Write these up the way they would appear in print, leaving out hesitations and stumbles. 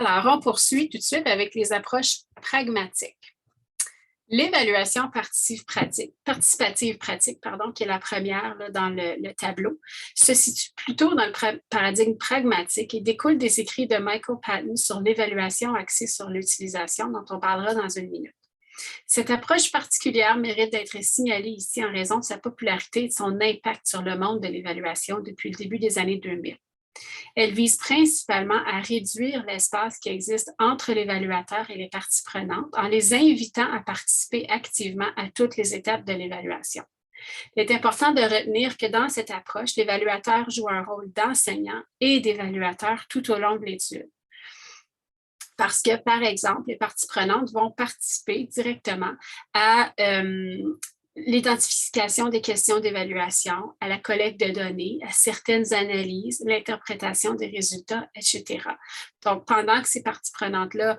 Alors, on poursuit tout de suite avec les approches pragmatiques. L'évaluation participative pratique, qui est la première là, dans le tableau, se situe plutôt dans le paradigme pragmatique et découle des écrits de Michael Patton sur l'évaluation axée sur l'utilisation, dont on parlera dans une minute. Cette approche particulière mérite d'être signalée ici en raison de sa popularité et de son impact sur le monde de l'évaluation depuis le début des années 2000. Elle vise principalement à réduire l'espace qui existe entre l'évaluateur et les parties prenantes en les invitant à participer activement à toutes les étapes de l'évaluation. Il est important de retenir que dans cette approche, l'évaluateur joue un rôle d'enseignant et d'évaluateur tout au long de l'étude. Parce que, par exemple, les parties prenantes vont participer directement à l'identification des questions d'évaluation, à la collecte de données, à certaines analyses, l'interprétation des résultats, etc. Donc, pendant que ces parties prenantes-là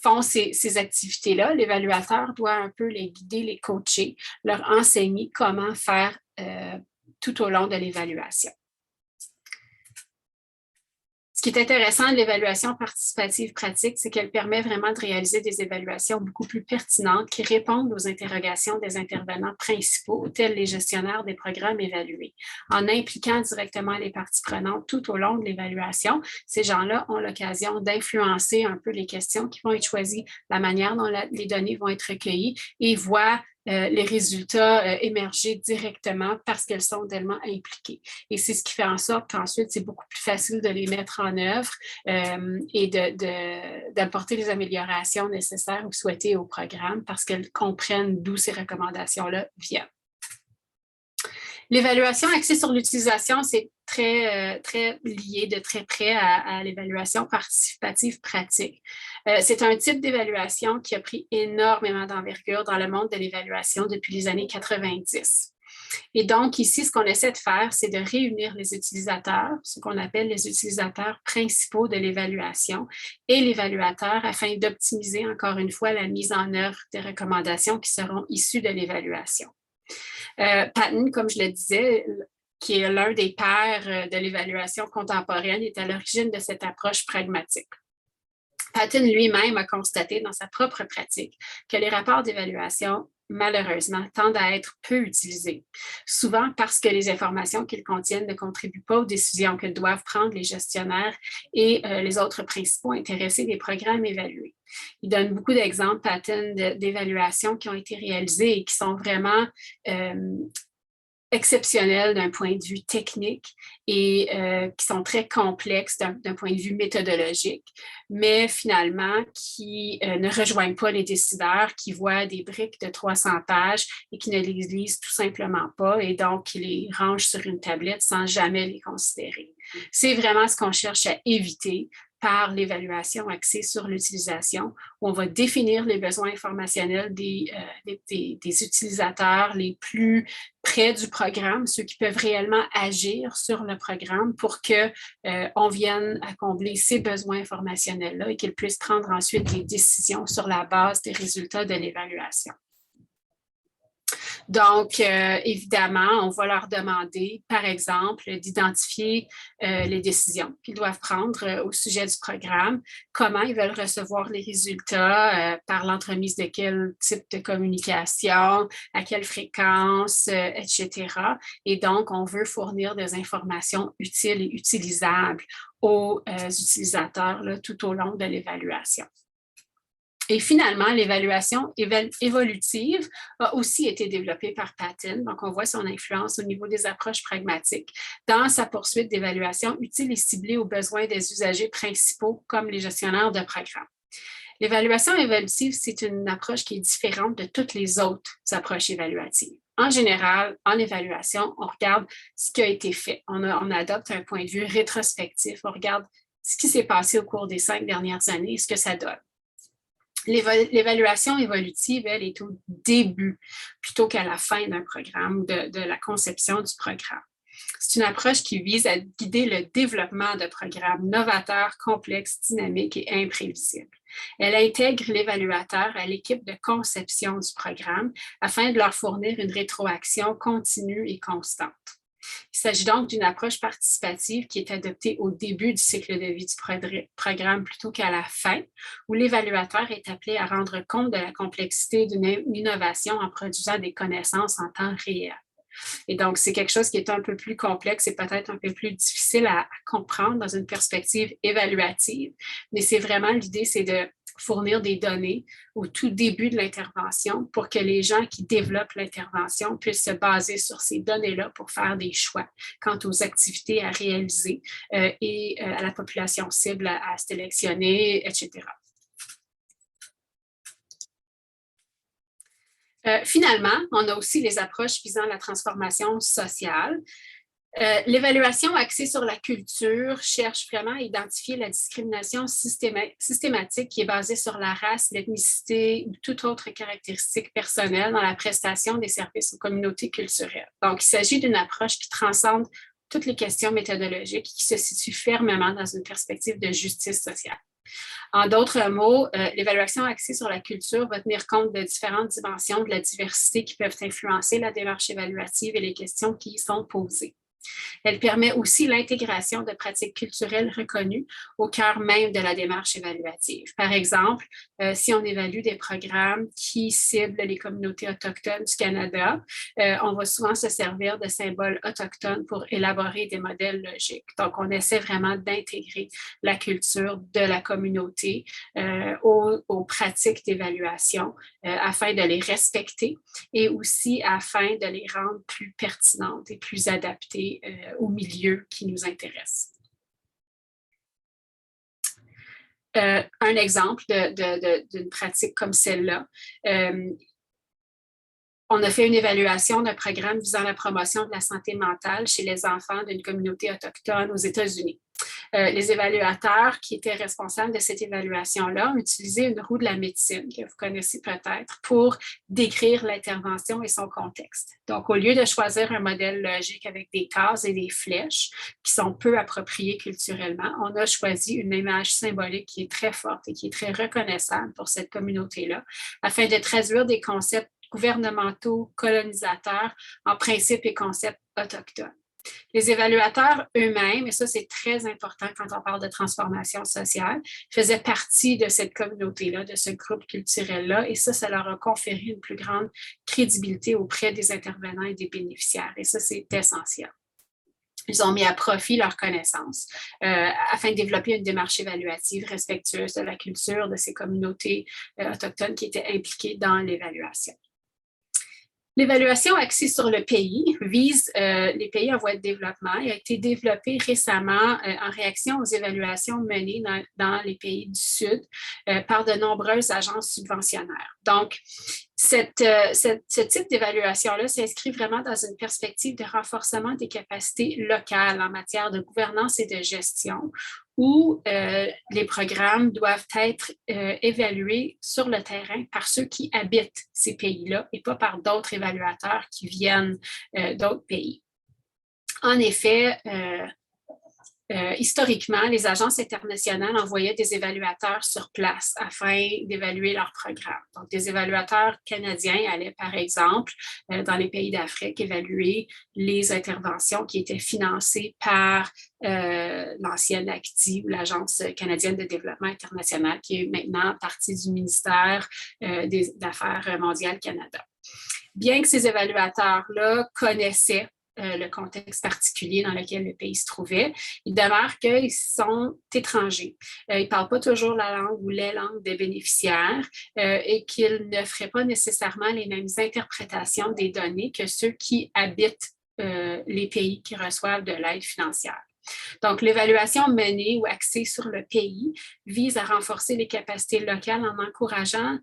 font ces activités-là, l'évaluateur doit un peu les guider, les coacher, leur enseigner comment faire tout au long de l'évaluation. Ce qui est intéressant de l'évaluation participative pratique, c'est qu'elle permet vraiment de réaliser des évaluations beaucoup plus pertinentes qui répondent aux interrogations des intervenants principaux, tels les gestionnaires des programmes évalués. En impliquant directement les parties prenantes tout au long de l'évaluation, ces gens-là ont l'occasion d'influencer un peu les questions qui vont être choisies, la manière dont les données vont être recueillies et voient les résultats émerger directement parce qu'elles sont tellement impliquées. Et c'est ce qui fait en sorte qu'ensuite, c'est beaucoup plus facile de les mettre en œuvre et d'apporter les améliorations nécessaires ou souhaitées au programme parce qu'elles comprennent d'où ces recommandations-là viennent. L'évaluation axée sur l'utilisation, c'est très lié de très près à l'évaluation participative pratique. C'est un type d'évaluation qui a pris énormément d'envergure dans le monde de l'évaluation depuis les années 90. Et donc, ici, ce qu'on essaie de faire, c'est de réunir les utilisateurs, ce qu'on appelle les utilisateurs principaux de l'évaluation, et l'évaluateur afin d'optimiser, encore une fois, la mise en œuvre des recommandations qui seront issues de l'évaluation. Patton, comme je le disais, qui est l'un des pères de l'évaluation contemporaine, est à l'origine de cette approche pragmatique. Patton lui-même a constaté dans sa propre pratique que les rapports d'évaluation, malheureusement, tendent à être peu utilisés, souvent parce que les informations qu'ils contiennent ne contribuent pas aux décisions que doivent prendre les gestionnaires et les autres principaux intéressés des programmes évalués. Il donne beaucoup d'exemples, Patton, d'évaluations qui ont été réalisées et qui sont vraiment exceptionnels d'un point de vue technique et qui sont très complexes d'un point de vue méthodologique, mais finalement qui ne rejoignent pas les décideurs, qui voient des briques de 300 pages et qui ne les lisent tout simplement pas et donc qui les rangent sur une tablette sans jamais les considérer. C'est vraiment ce qu'on cherche à éviter par l'évaluation axée sur l'utilisation, où on va définir les besoins informationnels des utilisateurs les plus près du programme, ceux qui peuvent réellement agir sur le programme pour qu'on vienne à combler ces besoins informationnels-là et qu'ils puissent prendre ensuite des décisions sur la base des résultats de l'évaluation. Donc, évidemment, on va leur demander, par exemple, d'identifier les décisions qu'ils doivent prendre au sujet du programme, comment ils veulent recevoir les résultats, par l'entremise de quel type de communication, à quelle fréquence, etc. Et donc, on veut fournir des informations utiles et utilisables aux utilisateurs là, tout au long de l'évaluation. Et finalement, l'évaluation évolutive a aussi été développée par Patton. Donc, on voit son influence au niveau des approches pragmatiques dans sa poursuite d'évaluation utile et ciblée aux besoins des usagers principaux comme les gestionnaires de programmes. L'évaluation évolutive, c'est une approche qui est différente de toutes les autres approches évaluatives. En général, en évaluation, on regarde ce qui a été fait. On adopte un point de vue rétrospectif. On regarde ce qui s'est passé au cours des 5 dernières années et ce que ça donne. L'évaluation évolutive, elle, est au début plutôt qu'à la fin d'un programme ou de la conception du programme. C'est une approche qui vise à guider le développement de programmes novateurs, complexes, dynamiques et imprévisibles. Elle intègre l'évaluateur à l'équipe de conception du programme afin de leur fournir une rétroaction continue et constante. Il s'agit donc d'une approche participative qui est adoptée au début du cycle de vie du programme plutôt qu'à la fin, où l'évaluateur est appelé à rendre compte de la complexité d'une innovation en produisant des connaissances en temps réel. Et donc, c'est quelque chose qui est un peu plus complexe et peut-être un peu plus difficile à comprendre dans une perspective évaluative, mais c'est vraiment l'idée, c'est de fournir des données au tout début de l'intervention pour que les gens qui développent l'intervention puissent se baser sur ces données-là pour faire des choix quant aux activités à réaliser et à la population cible à sélectionner, etc. Finalement, on a aussi les approches visant la transformation sociale. L'évaluation axée sur la culture cherche vraiment à identifier la discrimination systématique qui est basée sur la race, l'ethnicité ou toute autre caractéristique personnelle dans la prestation des services aux communautés culturelles. Donc, il s'agit d'une approche qui transcende toutes les questions méthodologiques et qui se situe fermement dans une perspective de justice sociale. En d'autres mots, l'évaluation axée sur la culture va tenir compte de différentes dimensions de la diversité qui peuvent influencer la démarche évaluative et les questions qui y sont posées. Elle permet aussi l'intégration de pratiques culturelles reconnues au cœur même de la démarche évaluative. Par exemple, si on évalue des programmes qui ciblent les communautés autochtones du Canada, on va souvent se servir de symboles autochtones pour élaborer des modèles logiques. Donc, on essaie vraiment d'intégrer la culture de la communauté aux pratiques d'évaluation afin de les respecter et aussi afin de les rendre plus pertinentes et plus adaptées au milieu qui nous intéresse. Un exemple d'une pratique comme celle-là, on a fait une évaluation d'un programme visant la promotion de la santé mentale chez les enfants d'une communauté autochtone aux États-Unis. Les évaluateurs qui étaient responsables de cette évaluation-là ont utilisé une roue de la médecine, que vous connaissez peut-être, pour décrire l'intervention et son contexte. Donc, au lieu de choisir un modèle logique avec des cases et des flèches qui sont peu appropriées culturellement, on a choisi une image symbolique qui est très forte et qui est très reconnaissable pour cette communauté-là, afin de traduire des concepts gouvernementaux colonisateurs en principes et concepts autochtones. Les évaluateurs eux-mêmes, et ça c'est très important quand on parle de transformation sociale, faisaient partie de cette communauté-là, de ce groupe culturel-là, et ça leur a conféré une plus grande crédibilité auprès des intervenants et des bénéficiaires, et ça c'est essentiel. Ils ont mis à profit leurs connaissances afin de développer une démarche évaluative respectueuse de la culture de ces communautés autochtones qui étaient impliquées dans l'évaluation. L'évaluation axée sur le pays vise les pays en voie de développement et a été développée récemment en réaction aux évaluations menées dans les pays du Sud par de nombreuses agences subventionnaires. Donc, ce type d'évaluation-là s'inscrit vraiment dans une perspective de renforcement des capacités locales en matière de gouvernance et de gestion, où les programmes doivent être évalués sur le terrain par ceux qui habitent ces pays-là et pas par d'autres évaluateurs qui viennent d'autres pays. En effet, historiquement, les agences internationales envoyaient des évaluateurs sur place afin d'évaluer leurs programmes. Donc, des évaluateurs canadiens allaient, par exemple, dans les pays d'Afrique, évaluer les interventions qui étaient financées par l'ancienne ACTI ou l'Agence canadienne de développement international, qui est maintenant partie du ministère des Affaires mondiales Canada. Bien que ces évaluateurs-là connaissaient le contexte particulier dans lequel le pays se trouvait, il demeure qu'ils sont étrangers. Ils ne parlent pas toujours la langue ou les langues des bénéficiaires et qu'ils ne feraient pas nécessairement les mêmes interprétations des données que ceux qui habitent les pays qui reçoivent de l'aide financière. Donc, l'évaluation menée ou axée sur le pays vise à renforcer les capacités locales en encourageant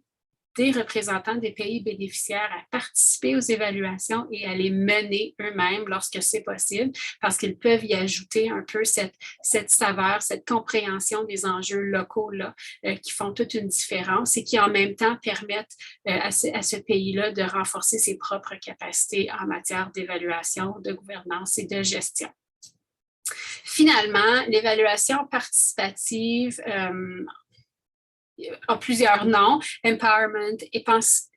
des représentants des pays bénéficiaires à participer aux évaluations et à les mener eux-mêmes lorsque c'est possible, parce qu'ils peuvent y ajouter un peu cette saveur, cette compréhension des enjeux locaux-là qui font toute une différence et qui en même temps permettent à ce pays-là de renforcer ses propres capacités en matière d'évaluation, de gouvernance et de gestion. Finalement, l'évaluation participative a plusieurs noms, Empowerment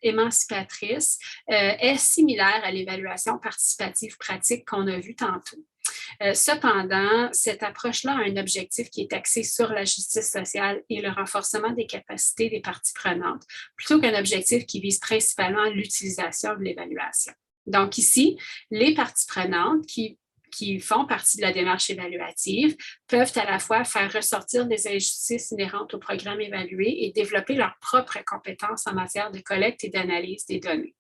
émancipatrice, est similaire à l'évaluation participative pratique qu'on a vue tantôt. Cependant, cette approche-là a un objectif qui est axé sur la justice sociale et le renforcement des capacités des parties prenantes, plutôt qu'un objectif qui vise principalement l'utilisation de l'évaluation. Donc ici, les parties prenantes qui font partie de la démarche évaluative peuvent à la fois faire ressortir des injustices inhérentes au programme évalué et développer leurs propres compétences en matière de collecte et d'analyse des données.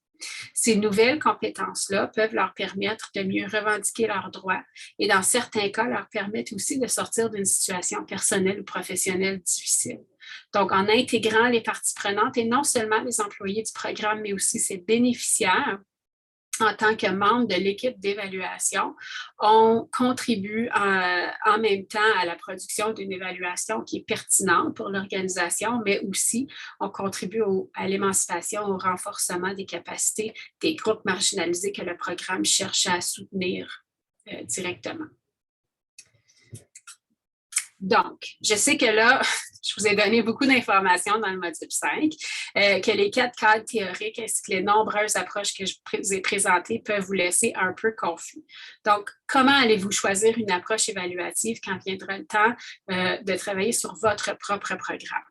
Ces nouvelles compétences-là peuvent leur permettre de mieux revendiquer leurs droits et dans certains cas, leur permettent aussi de sortir d'une situation personnelle ou professionnelle difficile. Donc, en intégrant les parties prenantes et non seulement les employés du programme, mais aussi ses bénéficiaires, en tant que membre de l'équipe d'évaluation, on contribue en même temps à la production d'une évaluation qui est pertinente pour l'organisation, mais aussi on contribue à l'émancipation, au renforcement des capacités des groupes marginalisés que le programme cherche à soutenir directement. Donc, je sais que là, je vous ai donné beaucoup d'informations dans le module 5, que les 4 cadres théoriques ainsi que les nombreuses approches que je vous ai présentées peuvent vous laisser un peu confus. Donc, comment allez-vous choisir une approche évaluative quand viendra le temps de travailler sur votre propre programme?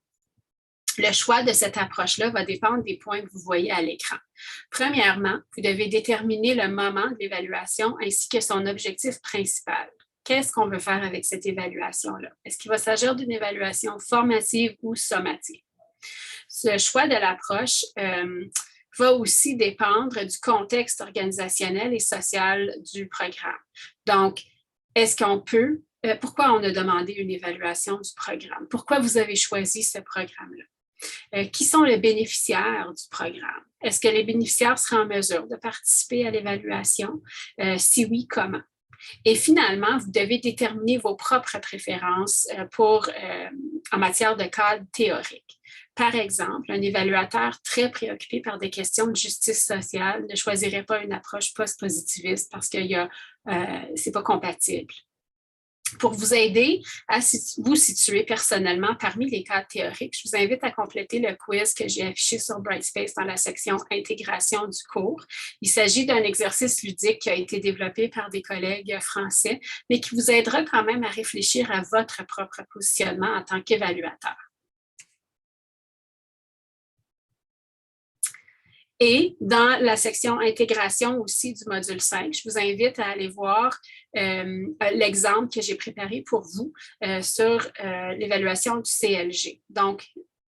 Le choix de cette approche-là va dépendre des points que vous voyez à l'écran. Premièrement, vous devez déterminer le moment de l'évaluation ainsi que son objectif principal. Qu'est-ce qu'on veut faire avec cette évaluation-là? Est-ce qu'il va s'agir d'une évaluation formative ou sommative? Ce choix de l'approche va aussi dépendre du contexte organisationnel et social du programme. Donc, est-ce qu'on peut, pourquoi on a demandé une évaluation du programme? Pourquoi vous avez choisi ce programme-là? Qui sont les bénéficiaires du programme? Est-ce que les bénéficiaires seraient en mesure de participer à l'évaluation? Si oui, comment? Et finalement, vous devez déterminer vos propres préférences en matière de cadre théorique. Par exemple, un évaluateur très préoccupé par des questions de justice sociale ne choisirait pas une approche post-positiviste parce que c'est pas compatible. Pour vous aider à vous situer personnellement parmi les cadres théoriques, je vous invite à compléter le quiz que j'ai affiché sur Brightspace dans la section intégration du cours. Il s'agit d'un exercice ludique qui a été développé par des collègues français, mais qui vous aidera quand même à réfléchir à votre propre positionnement en tant qu'évaluateur. Et dans la section intégration aussi du module 5, je vous invite à aller voir l'exemple que j'ai préparé pour vous sur l'évaluation du CLG. Donc,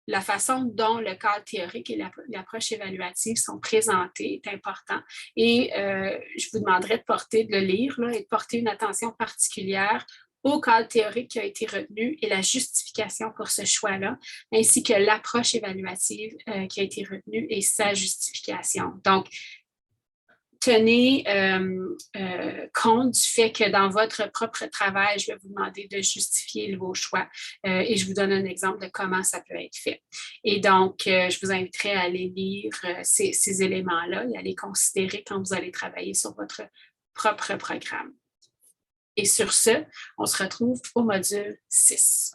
la façon dont le cadre théorique et l'approche évaluative sont présentés est important. Et je vous demanderai de le lire là, et de porter une attention particulière au cadre théorique qui a été retenu et la justification pour ce choix-là, ainsi que l'approche évaluative qui a été retenue et sa justification. Donc, tenez compte du fait que dans votre propre travail, je vais vous demander de justifier vos choix et je vous donne un exemple de comment ça peut être fait. Et donc, je vous inviterai à aller lire ces éléments-là et à les considérer quand vous allez travailler sur votre propre programme. Et sur ce, on se retrouve au module 6.